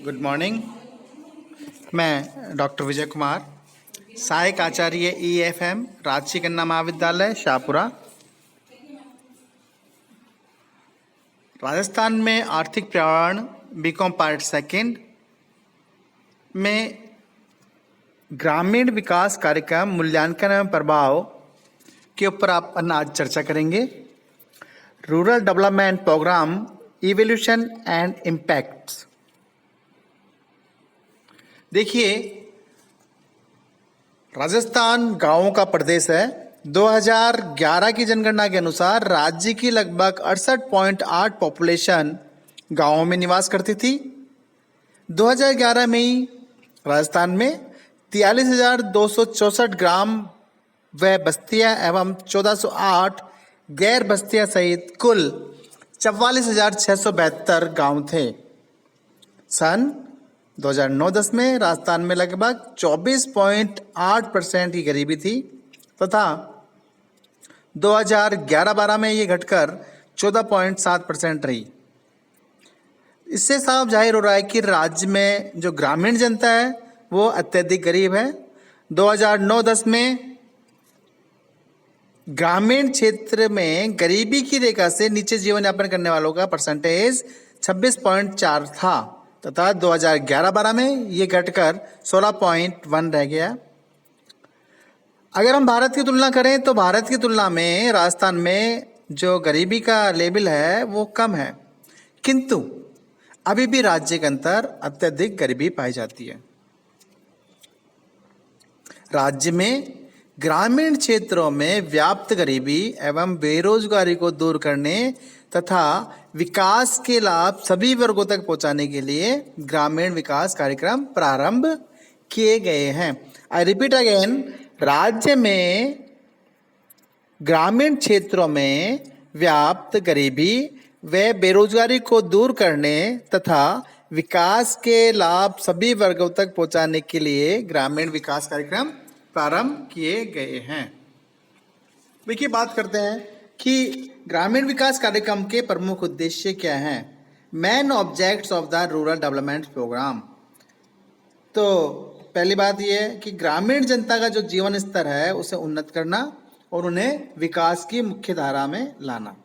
Good morning. मैं doctor Vijay Kumar, सहायक आचार्य EFM, राजसी कन्या महाविद्यालय शाहपुरा। राजस्थान में आर्थिक पर्यावरण बीकॉम पार्ट सेकंड में ग्रामीण विकास कार्यक्रम मूल्यांकन एवं प्रभाव के ऊपर अपन आज चर्चा करेंगे। Rural development programme evolution and impacts. देखिए, राजस्थान गांवों का प्रदेश है। 2011 की जनगणना के अनुसार राज्य की लगभग 68.8 पॉपुलेशन गांवों में निवास करती थी। 2011 में ही राजस्थान में 43,264 ग्राम व बस्तियां एवं 1408 गैर बस्तियां सहित कुल 44,672 गांव थे। सन 2009-10 में राजस्थान में लगभग 24.8% की गरीबी थी तथा 2011-12 में ये घटकर 14.7% रही। इससे साफ जाहिर हो रहा है कि राज्य में जो ग्रामीण जनता है वो अत्यधिक गरीब है। 2009-10 में ग्रामीण क्षेत्र में गरीबी की रेखा से नीचे जीवन यापन करने वालों का परसेंटेज 26.4 था तथा 2011-12 में ये घटकर 16.1 रह गया। अगर हम भारत की तुलना करें तो भारत की तुलना में राजस्थान में जो गरीबी का लेवल है वो कम है, किंतु अभी भी राज्य के अंदर अत्यधिक गरीबी पाई जाती है। राज्य में ग्रामीण क्षेत्रों में व्याप्त गरीबी एवं बेरोजगारी को दूर करने तथा विकास के लाभ सभी वर्गों तक पहुंचाने के लिए ग्रामीण विकास कार्यक्रम प्रारंभ किए गए हैं। आई रिपीट अगेन, राज्य में ग्रामीण क्षेत्रों में व्याप्त गरीबी व बेरोजगारी को दूर करने तथा विकास के लाभ सभी वर्गों तक पहुंचाने के लिए ग्रामीण विकास कार्यक्रम प्रारंभ किए गए हैं। देखिए, बात करते हैं कि ग्रामीण विकास कार्यक्रम के प्रमुख उद्देश्य क्या हैं। Main objects of the rural development programme. तो पहली बात यह है कि ग्रामीण जनता का जो जीवन स्तर है उसे उन्नत करना और उन्हें विकास की मुख्य धारा में लाना।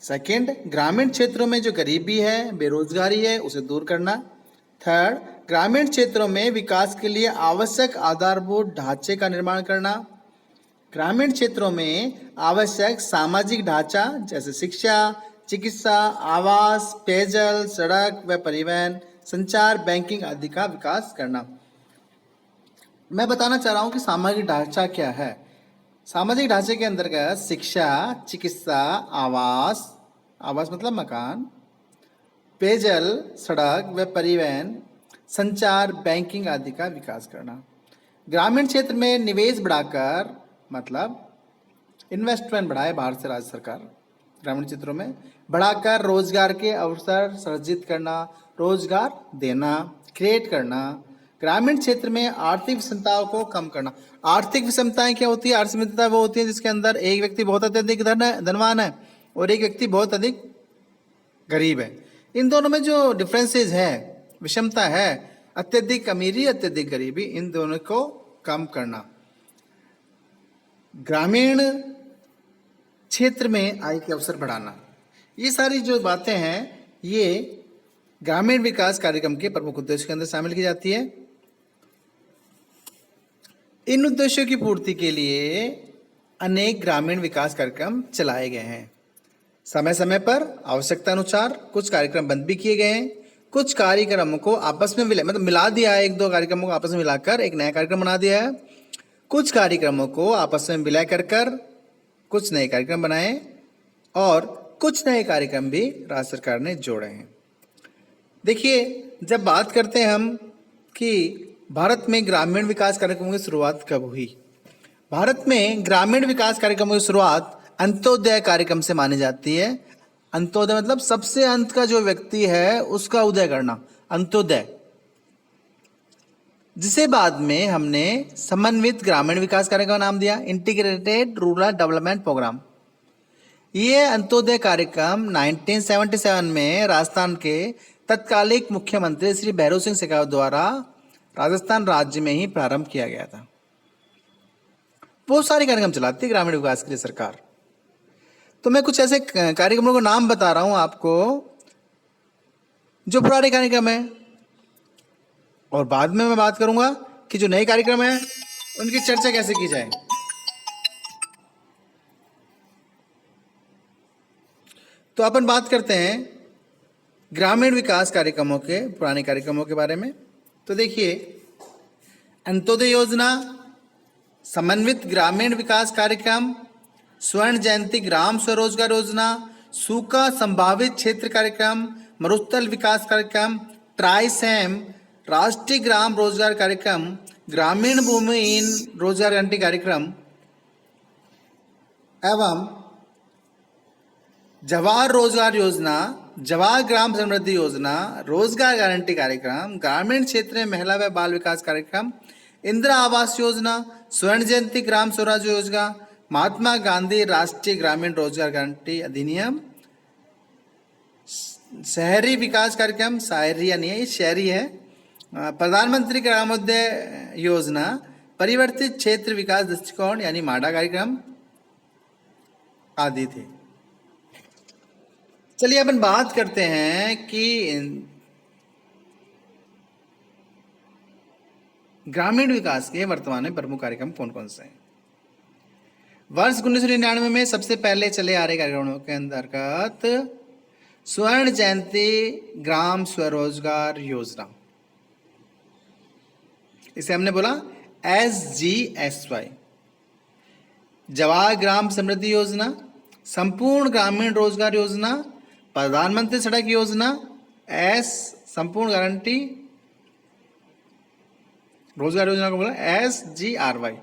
सेकंड, ग्रामीण क्षेत्रों में जो गरीबी है, बेरोजगारी है, उसे दूर करना। थर्ड, ग्रामीण क्षेत्रों में विकास के लिए आवश्यक आधारभूत ढांचे का निर्माण करना। ग्रामीण क्षेत्रों में आवश्यक सामाजिक ढांचा जैसे शिक्षा, चिकित्सा, आवास, पेयजल, सड़क व परिवहन, संचार, बैंकिंग आदि का विकास करना। मैं बताना चाह रहा हूं कि सामाजिक ढांचा क्या है। सामाजिक ढांचे के अंतर्गत शिक्षा, चिकित्सा, आवास, आवास मतलब मकान, पेयजल, सड़क व परिवहन, संचार, बैंकिंग आदि का विकास करना। ग्रामीण क्षेत्र में निवेश बढ़ाकर मतलब इन्वेस्टमेंट बढ़ाए बाहर से राज्य सरकार, ग्रामीण क्षेत्रों में बढ़ाकर रोजगार के अवसर सृजित करना, रोजगार देना, क्रिएट करना। ग्रामीण क्षेत्र में आर्थिक विषमताओं को कम करना। आर्थिक विषमताएं क्या होती है? आर्थिक विषमता वो होती है जिसके अंदर एक व्यक्ति बहुत अत्यधिक धनवान है और एक व्यक्ति बहुत अधिक गरीब है। इन दोनों में जो डिफरेंसेस है, विषमता है, अत्यधिक अमीरी, अत्यधिक गरीबी, इन दोनों को कम करना। ग्रामीण क्षेत्र में आय के अवसर बढ़ाना। ये सारी जो बातें हैं ये ग्रामीण विकास कार्यक्रम के प्रमुख उद्देश्य के अंदर शामिल की जाती है। इन उद्देश्यों की पूर्ति के लिए अनेक ग्रामीण विकास कार्यक्रम चलाए गए हैं। समय समय पर आवश्यकता अनुसार कुछ कार्यक्रम बंद भी किए गए हैं। कुछ कार्यक्रमों को आपस में मिला दिया है। एक दो कार्यक्रमों को आपस में मिलाकर एक नया कार्यक्रम बना दिया है। कुछ कार्यक्रमों को आपस में विलय कर कुछ नए कार्यक्रम बनाए और कुछ नए कार्यक्रम भी राज्य सरकार ने जोड़े हैं। देखिए, जब बात करते हैं हम कि भारत में ग्रामीण विकास कार्यक्रमों की शुरुआत कब हुई। भारत में ग्रामीण विकास कार्यक्रमों की शुरुआत अंत्योदय कार्यक्रम से मानी जाती है। अंत्योदय मतलब सबसे अंत का जो व्यक्ति है उसका उदय करना, अंत्योदय, जिसे बाद में हमने समन्वित ग्रामीण विकास कार्यक्रम का नाम दिया, इंटीग्रेटेड रूरल डेवलपमेंट प्रोग्राम। ये अंत्योदय कार्यक्रम 1977 में राजस्थान के तत्कालिक मुख्यमंत्री श्री भैरव सिंह शेखावत द्वारा राजस्थान राज्य में ही प्रारंभ किया गया था। बहुत सारे कार्यक्रम चलाती है ग्रामीण विकास के लिए सरकार। तो मैं कुछ ऐसे कार्यक्रमों का नाम बता रहा हूं आपको जो पुराने कार्यक्रम है, और बाद में मैं बात करूंगा कि जो नए कार्यक्रम है उनकी चर्चा कैसे की जाए। तो अपन बात करते हैं ग्रामीण विकास कार्यक्रमों के, पुराने कार्यक्रमों के बारे में। तो देखिए, अंत्योदय योजना, समन्वित ग्रामीण विकास कार्यक्रम, स्वर्ण जयंती ग्राम स्वरोजगार योजना, सूखा संभावित क्षेत्र कार्यक्रम, मरुस्थल विकास कार्यक्रम, ट्राइसेम, राष्ट्रीय ग्राम रोजगार कार्यक्रम, ग्रामीण भूमिहीन रोजगार गारंटी कार्यक्रम एवं जवाहर रोजगार योजना, जवाहर ग्राम समृद्धि योजना, रोजगार गारंटी कार्यक्रम, ग्रामीण क्षेत्र में महिला व बाल विकास कार्यक्रम, इंदिरा आवास योजना, स्वर्ण जयंती ग्राम स्वराज योजना, महात्मा गांधी राष्ट्रीय ग्रामीण रोजगार गारंटी अधिनियम, शहरी विकास कार्यक्रम, शहरी नहीं है, ये शहरी है, प्रधानमंत्री ग्रामोदय योजना, परिवर्तित क्षेत्र विकास दृष्टिकोण यानी माडा कार्यक्रम आदि थे। चलिए अपन बात करते हैं कि ग्रामीण विकास के वर्तमान में प्रमुख कार्यक्रम कौन कौन से हैं। वर्ष 1999 में सबसे पहले चले आ रहे कार्यक्रमों के अंतर्गत स्वर्ण जयंती ग्राम स्वरोजगार योजना, इसे हमने बोला SGSY, जवाहर ग्राम समृद्धि योजना, संपूर्ण ग्रामीण रोजगार योजना, प्रधानमंत्री सड़क योजना, संपूर्ण गारंटी रोजगार योजना को बोला SGRY।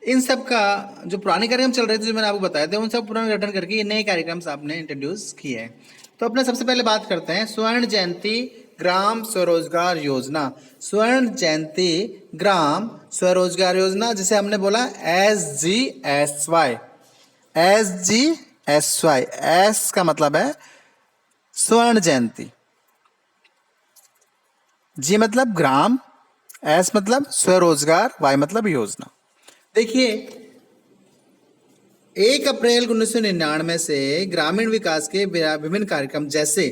इन सब का जो पुराने कार्यक्रम चल रहे थे, जो मैंने आपको बताया थे, उन सब पुनर्गठन करके ये नए कार्यक्रम आपने इंट्रोड्यूस किए हैं। तो अपने सबसे पहले बात करते हैं स्वर्ण जयंती ग्राम स्वरोजगार योजना। स्वर्ण जयंती ग्राम स्वरोजगार योजना, जिसे हमने बोला SGSY। SGSY, S का मतलब है स्वर्ण जयंती, G मतलब ग्राम, S मतलब स्वरोजगार, Y मतलब योजना। देखिए, 1 अप्रैल 1999 से ग्रामीण विकास के विभिन्न कार्यक्रम जैसे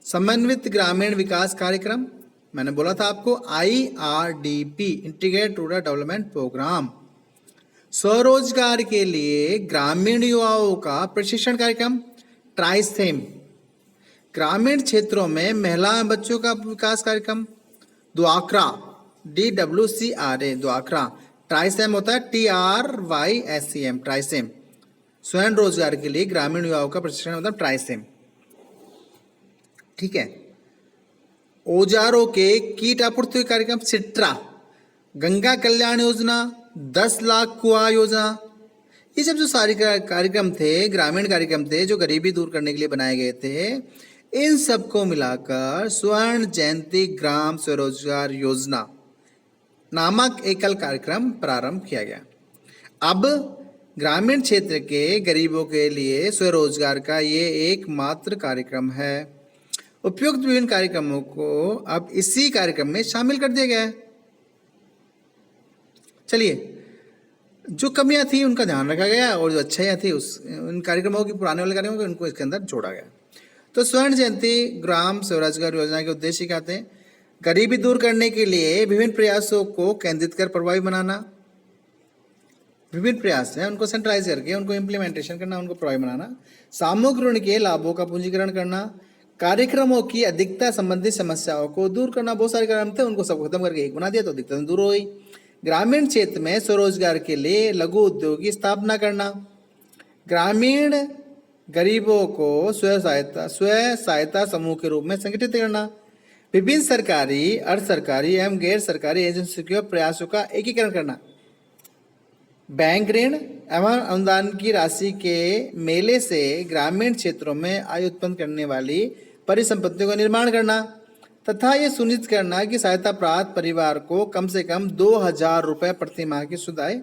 समन्वित ग्रामीण विकास कार्यक्रम, मैंने बोला था आपको IRDP, integrated rural development programme, स्वरोजगार के लिए ग्रामीण युवाओं का प्रशिक्षण कार्यक्रम ट्राइसेम, ग्रामीण क्षेत्रों में महिला एवं बच्चों का विकास कार्यक्रम द्वाक्रा, DWCRA द्वाक्रा, ट्राइसेम होता है TRYSEM, ट्राइसेम, स्वयं रोजगार के लिए ग्रामीण युवाओं का प्रशिक्षण मतलब ट्राइसेम। ठीक है। औजारों के कीट आपूर्ति कार्यक्रम सिट्रा, गंगा कल्याण योजना, 10 लाख कुआं योजना, ये सब जो सारे कार्यक्रम थे, ग्रामीण कार्यक्रम थे जो गरीबी दूर करने के लिए बनाए गए थे, इन सबको मिलाकर स्वर्ण जयंती ग्राम स्वरोजगार योजना नामक एकल कार्यक्रम प्रारंभ किया गया। अब ग्रामीण क्षेत्र के गरीबों के लिए स्वरोजगार का ये एकमात्र कार्यक्रम है। उपयुक्त विभिन्न कार्यक्रमों को अब इसी कार्यक्रम में शामिल कर दिया गया है। चलिए, जो कमियां थी उनका ध्यान रखा गया और जो अच्छाइयां थी उन कार्यक्रमों की, पुराने वाले कार्यक्रमों को, उनको इसके अंदर जोड़ा गया। तो स्वर्ण जयंती ग्राम स्वरोजगार योजना के उद्देश्य क्या थे? गरीबी दूर करने के लिए विभिन्न प्रयासों को केंद्रित कर प्रभावी बनाना, विभिन्न प्रयास हैं उनको सेंट्रलाइज करके उनको इम्प्लीमेंटेशन करना, उनको प्रभावी बनाना, सामूहिक ऋण के लाभों का पूंजीकरण करना, कार्यक्रमों की अधिकता संबंधी समस्याओं को दूर करना। बहुत सारे कार्यक्रम थे, उनको सब खत्म करके एक बना दिया तो अधिकता दूर हो गई। ग्रामीण क्षेत्र में स्वरोजगार के लिए लघु उद्योग की स्थापना करना, ग्रामीण गरीबों को स्वयं सहायता समूह के रूप में संगठित करना, विभिन्न सरकारी, अर्ध सरकारी एवं गैर सरकारी एजेंसियों के प्रयासों का एकीकरण करना, बैंक ऋण एवं अनुदान की राशि के मेले से ग्रामीण क्षेत्रों में आय उत्पन्न करने वाली परिसंपत्तियों का निर्माण करना तथा ये सुनिश्चित करना कि सहायता प्राप्त परिवार को कम से कम 2000 रुपये प्रति माह की शुद्ध आय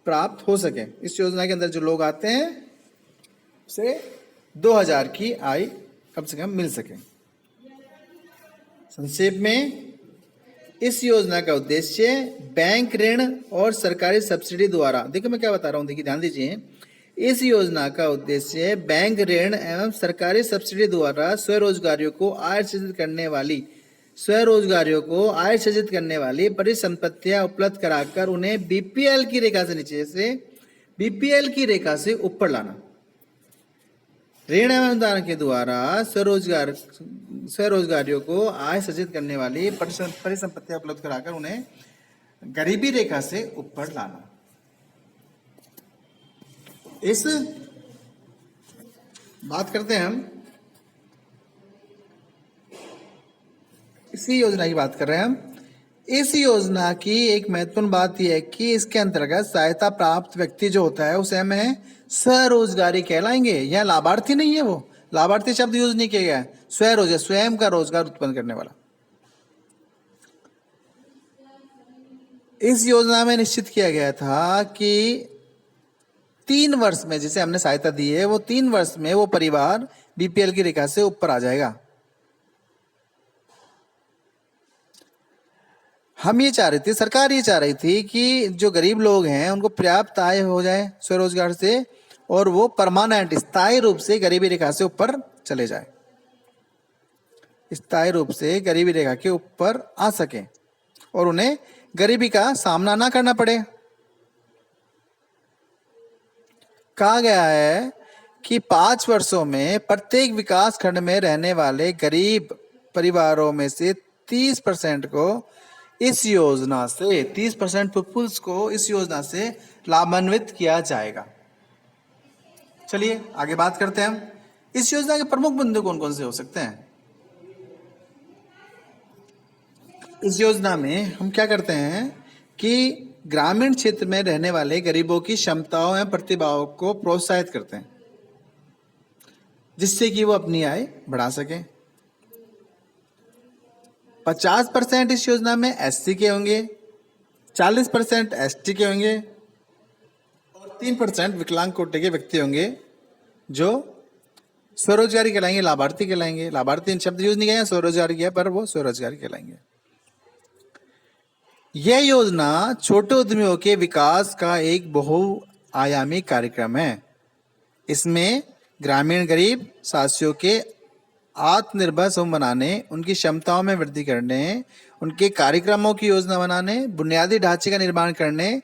प्राप्त हो सके। इस योजना के अंदर जो लोग आते हैं उसे 2000 की आय कम से कम मिल सके। संक्षेप में, इस योजना का उद्देश्य बैंक ऋण और सरकारी सब्सिडी द्वारा, देखो मैं क्या बता रहा हूं, देखिए ध्यान दीजिए, इस योजना का उद्देश्य बैंक ऋण एवं सरकारी सब्सिडी द्वारा स्वरोजगारियों को आय सृजित करने वाली परिसंपत्तियां उपलब्ध कराकर उन्हें बीपीएल की रेखा से ऊपर लाना। ऋण एवं अनुदान के द्वारा स्वरोजगारियों को आय सृजित करने वाली परिसंपत्तियां उपलब्ध कराकर उन्हें गरीबी रेखा से ऊपर लाना। इस बात करते हैं हम, इसी योजना की बात कर रहे हैं हम। इस योजना की एक महत्वपूर्ण बात यह है कि इसके अंतर्गत सहायता प्राप्त व्यक्ति जो होता है उसे हमें स्वरोजगारी कहलाएंगे। यह लाभार्थी नहीं है, वो लाभार्थी शब्द यूज नहीं किया गया है, स्वरोजगार, स्वयं का रोजगार उत्पन्न करने वाला। इस योजना में निश्चित किया गया था कि 3 वर्ष में, जिसे हमने सहायता दी है, वो 3 वर्ष में वो परिवार बीपीएल की रेखा से ऊपर आ जाएगा। हम ये चाह रहे थे, सरकार ये चाह रही थी कि जो गरीब लोग हैं उनको पर्याप्त आय हो जाए स्वरोजगार से और वो परमानेंट, स्थायी रूप से गरीबी रेखा से ऊपर चले जाए, स्थायी रूप से गरीबी रेखा के ऊपर आ सके और उन्हें गरीबी का सामना ना करना पड़े। कहा गया है कि 5 वर्षों में प्रत्येक विकास खंड में रहने वाले गरीब परिवारों में से 30% को इस योजना से, 30% पीपुल्स को इस योजना से लाभान्वित किया जाएगा। चलिए आगे बात करते हैं हम, इस योजना के प्रमुख बिंदु कौन कौन से हो सकते हैं। इस योजना में हम क्या करते हैं कि ग्रामीण क्षेत्र में रहने वाले गरीबों की क्षमताओं एवं प्रतिभाओं को प्रोत्साहित करते हैं, जिससे कि वो अपनी आय बढ़ा सकें। 50% इस योजना में एससी के होंगे, 40% एसटी के होंगे और 3% विकलांग कोटि के व्यक्ति होंगे जो स्वरोजगारी कहलाएंगे, लाभार्थी कहलाएंगे। लाभार्थी शब्द यूज नहीं किया, स्वरोजगारी किया, पर वो स्वरोजगारी कहलाएंगे। यह योजना छोटे उद्यमियों के विकास का एक बहुआयामी कार्यक्रम है। इसमें ग्रामीण गरीब साथियों के आत्मनिर्भर समूह बनाने, उनकी क्षमताओं में वृद्धि करने, उनके कार्यक्रमों की योजना बनाने, बुनियादी ढांचे का निर्माण करने,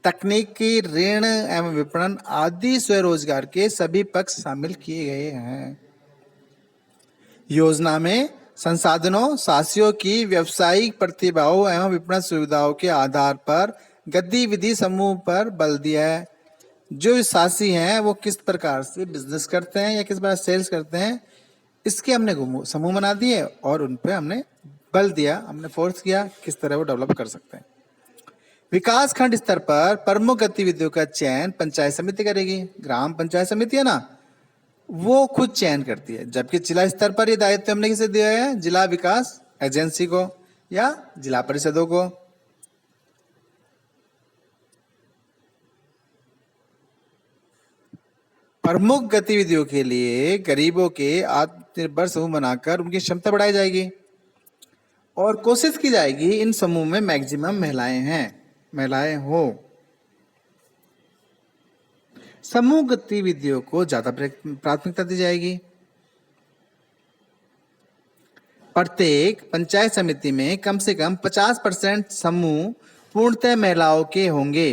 तकनीकी, ऋण एवं विपणन आदि स्वरोजगार के सभी पक्ष शामिल किए गए हैं। योजना में संसाधनों, साथियों की व्यावसायिक प्रतिभाओं एवं विपणन सुविधाओं के आधार पर गतिविधि समूह पर बल दिया है। जो साथी हैं वो किस प्रकार से बिजनेस करते हैं या किस प्रकार सेल्स करते हैं, इसके हमने समूह बना दिए और उन पे हमने बल दिया, हमने फोर्स किया किस तरह वो डेवलप कर सकते हैं। विकास खंड स्तर पर प्रमुख गतिविधियों का चयन पंचायत समिति करेगी। ग्राम पंचायत समिति है ना, वो खुद चयन करती है, जबकि जिला स्तर पर ये दायित्व हमने किसे दिया है, जिला विकास एजेंसी को या जिला परिषदों को। प्रमुख गतिविधियों के लिए गरीबों के आत्मनिर्भर समूह बनाकर उनकी क्षमता बढ़ाई जाएगी और कोशिश की जाएगी इन समूह में मैक्सिमम महिलाएं हो। समूह गतिविधियों को ज्यादा प्राथमिकता दी जाएगी। प्रत्येक पंचायत समिति में कम से कम 50% समूह पूर्णतः महिलाओं के होंगे।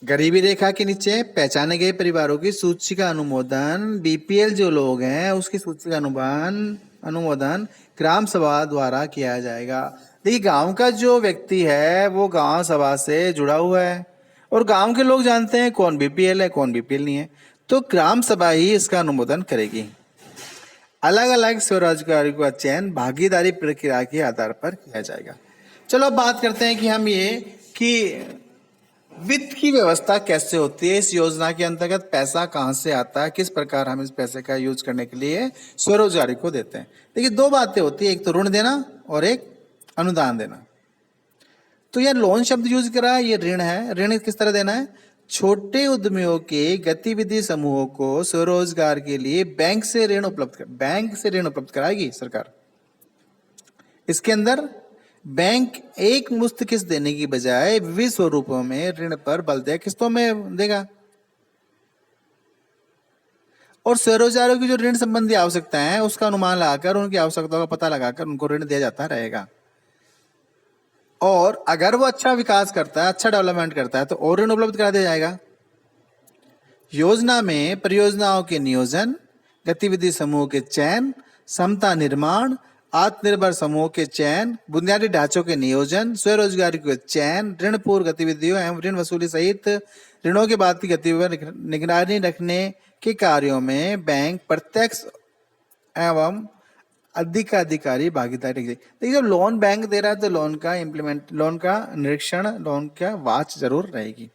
गरीबी रेखा के नीचे पहचाने गए परिवारों की सूची का अनुमोदन, बीपीएल जो लोग हैं उसकी सूची का अनुमोदन ग्राम सभा द्वारा किया जाएगा। देखिए, गांव का जो व्यक्ति है वो गांव सभा से जुड़ा हुआ है और गांव के लोग जानते हैं कौन बीपीएल है, कौन बीपीएल नहीं है, तो ग्राम सभा ही इसका अनुमोदन करेगी। अलग अलग स्वरोजगारी का चयन भागीदारी प्रक्रिया के आधार पर किया जाएगा। चलो अब बात करते हैं कि हम ये कि वित्त की व्यवस्था कैसे होती है, इस योजना के अंतर्गत पैसा कहां से आता है, किस प्रकार हम इस पैसे का यूज करने के लिए स्वरोजगारी को देते हैं। देखिए, 2 बातें होती है, एक तो ऋण देना और एक अनुदान देना। तो यह लोन शब्द यूज करा है, ये ऋण है। ऋण किस तरह देना है, छोटे उद्यमियों के गतिविधि समूहों को स्वरोजगार के लिए बैंक से ऋण उपलब्ध कराएगी सरकार। इसके अंदर बैंक एक मुश्त किस्त देने की बजाय विविध स्वरूपों में ऋण पर बल देगा, किस्तों में देगा। और स्वरोजगारों की जो ऋण संबंधी आवश्यकताएं हैं उसका अनुमान लगाकर, उनकी आवश्यकताओं का पता लगाकर उनको ऋण दिया जाता रहेगा। और अगर वो अच्छा विकास करता है, अच्छा डेवलपमेंट करता है, तो और ऋण उपलब्ध करा दिया जाएगा। योजना में परियोजनाओं के नियोजन, गतिविधि समूह के चयन, क्षमता निर्माण, आत्मनिर्भर समूह के चयन, बुनियादी ढांचों के नियोजन, स्वरोजगारी के चयन, ऋण पूर्व गतिविधियों एवं ऋण वसूली सहित ऋणों के बाद की गतिविधियों पर निगरानी रखने के कार्यों में बैंक प्रत्यक्ष एवं अधिकारी भागीदारी। देखिए, जब लोन बैंक दे रहा है तो लोन का निरीक्षण, लोन का वाच जरूर रहेगी।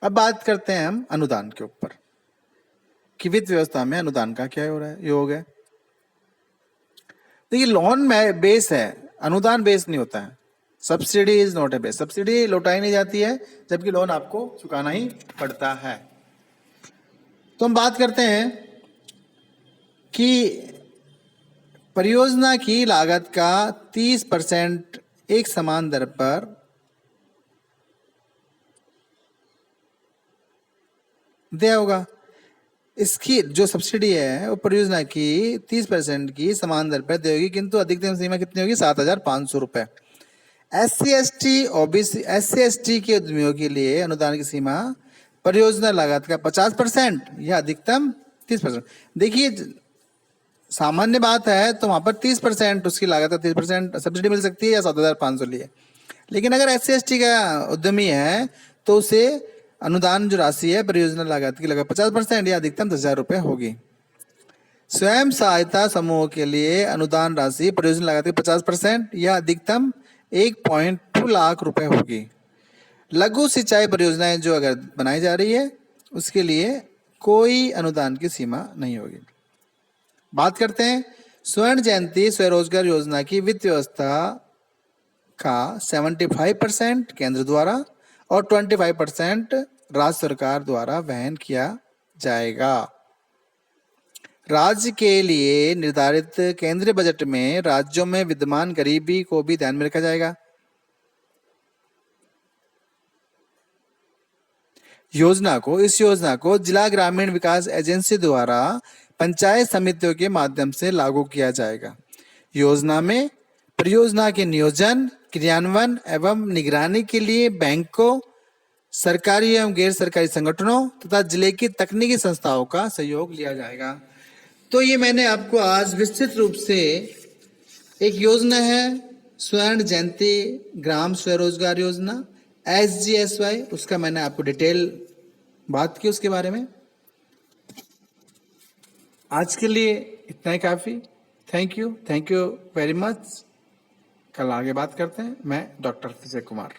अब बात करते हैं हम अनुदान के ऊपर कि वित्त व्यवस्था में अनुदान का क्या हो रहा है, योग है। देखिए, लोन में बेस है, अनुदान बेस नहीं होता है। Subsidy is not a base, subsidy लौटाई नहीं जाती है, जबकि लोन आपको चुकाना ही पड़ता है। तो हम बात करते हैं कि परियोजना की लागत का 30% एक समान दर पर दिया होगा। इसकी जो सब्सिडी है वो परियोजना की 30% की समान दर पर दी होगी, किंतु अधिकतम सीमा कितनी होगी? 7,500 रुपए। SC/ST के उद्यमियों के लिए अनुदान की सीमा परियोजना लागत का 50% या अधिकतम 30%। देखिए, सामान्य बात है तो वहां पर 30% उसकी लागत का 30% सब्सिडी मिल सकती है या 7,500 लिए। लेकिन अगर SC/ST का उद्यमी है तो उसे अनुदान जो राशि है परियोजना लागत की लगभग 50% या अधिकतम 10,000 रुपए होगी। स्वयं सहायता समूह के लिए अनुदान राशि परियोजना लागत की 50% या अधिकतम 1.2 लाख रुपए होगी। लघु सिंचाई परियोजनाएं जो अगर बनाई जा रही है उसके लिए कोई अनुदान की सीमा नहीं होगी। बात करते हैं स्वर्ण जयंती स्वरोजगार योजना की वित्त व्यवस्था का 75% केंद्र द्वारा और 25% राज्य सरकार द्वारा वहन किया जाएगा। राज्य के लिए निर्धारित केंद्रीय बजट में राज्यों में विद्यमान गरीबी को भी ध्यान में रखा जाएगा। इस योजना को जिला ग्रामीण विकास एजेंसी द्वारा पंचायत समितियों के माध्यम से लागू किया जाएगा। योजना में परियोजना के नियोजन, क्रियान्वयन एवं निगरानी के लिए बैंकों, सरकारी एवं गैर सरकारी संगठनों तथा जिले की तकनीकी संस्थाओं का सहयोग लिया जाएगा। तो ये मैंने आपको आज विस्तृत रूप से एक योजना है स्वर्ण जयंती ग्राम स्वरोजगार योजना SGSY, उसका मैंने आपको डिटेल बात की उसके बारे में। आज के लिए इतना ही काफ़ी। Thank you very much. कल आगे बात करते हैं। मैं डॉक्टर विजय कुमार।